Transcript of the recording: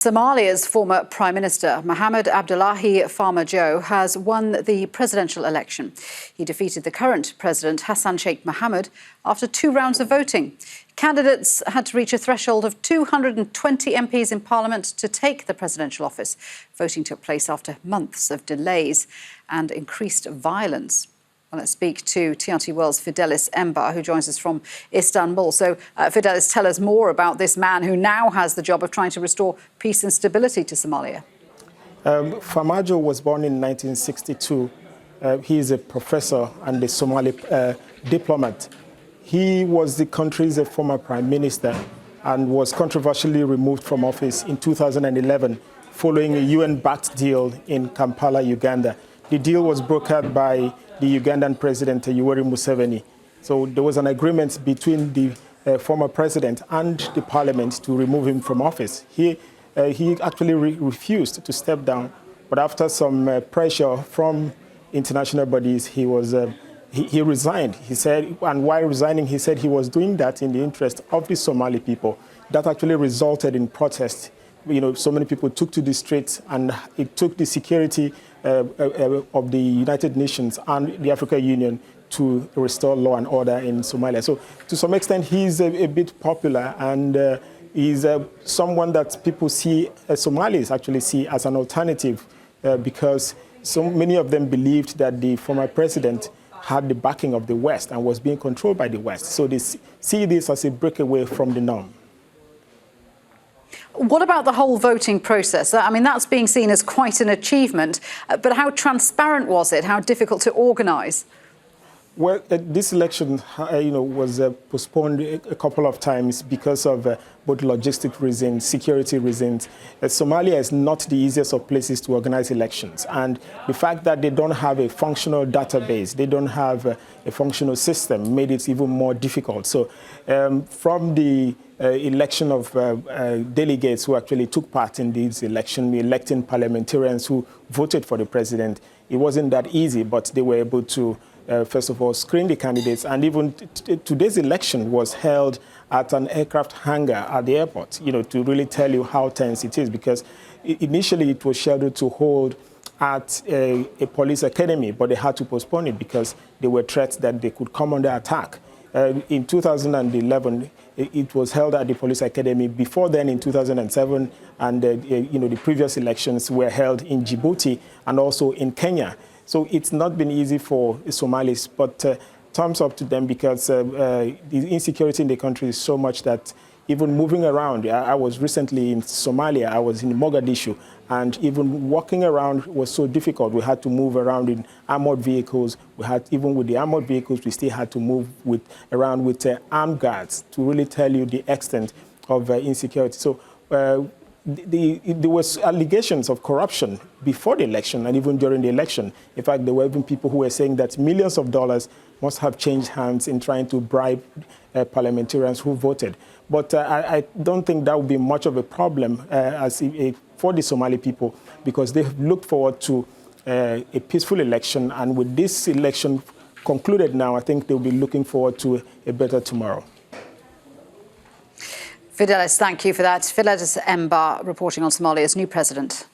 Somalia's former Prime Minister, Mohamed Abdullahi Farmajo, has won the presidential election. He defeated the current president, Hassan Sheikh Mohamud, after 2 rounds of voting. Candidates had to reach a threshold of 220 MPs in Parliament to take the presidential office. Voting took place after months of delays and increased violence. Well, let's speak to TRT World's Fidelis Emba, who joins us from Istanbul. So, Fidelis, tell us more about this man who now has the job of trying to restore peace and stability to Somalia. Farmajo was born in 1962. He is a professor and a Somali diplomat. He was the country's former prime minister and was controversially removed from office in 2011 following a UN-backed deal in Kampala, Uganda. The deal was brokered by the Ugandan president, Yoweri Museveni. So there was an agreement between the former president and the parliament to remove him from office. He actually refused to step down, but after some pressure from international bodies, he resigned. He said, and while resigning, he said he was doing that in the interest of the Somali people. That actually resulted in protests. You know, so many people took to the streets, and it took the security of the United Nations and the African Union to restore law and order in Somalia. So to some extent, he's a bit popular, and he's someone that people see, Somalis actually see as an alternative because so many of them believed that the former president had the backing of the West and was being controlled by the West. So they see this as a breakaway from the norm. What about the whole voting process? I mean, that's being seen as quite an achievement, but how transparent was it? How difficult to organise? Well, this election, was postponed a couple of times because of both logistic reasons, security reasons. Somalia is not the easiest of places to organize elections. And the fact that they don't have a functional database, they don't have a functional system, made it even more difficult. So from the election of delegates who actually took part in this election, electing parliamentarians who voted for the president, it wasn't that easy, but they were able to first of all, screen the candidates. And even today's election was held at an aircraft hangar at the airport, to really tell you how tense it is, because initially it was scheduled to hold at a police academy, but they had to postpone it because there were threats that they could come under attack. In 2011, it was held at the police academy. Before then, in 2007, and the previous elections were held in Djibouti and also in Kenya. So it's not been easy for Somalis, but thumbs up to them, because the insecurity in the country is so much that even moving around, I was recently in Somalia, I was in Mogadishu, and even walking around was so difficult. We had to move around in armored vehicles. Even with the armored vehicles, we still had to move around with armed guards to really tell you the extent of insecurity. So there was allegations of corruption before the election and even during the election. In fact, there were even people who were saying that millions of dollars must have changed hands in trying to bribe parliamentarians who voted. But I don't think that would be much of a problem for the Somali people, because they have looked forward to a peaceful election. And with this election concluded now, I think they'll be looking forward to a better tomorrow. Fidelis, thank you for that. Fidelis Emba reporting on Somalia's new president.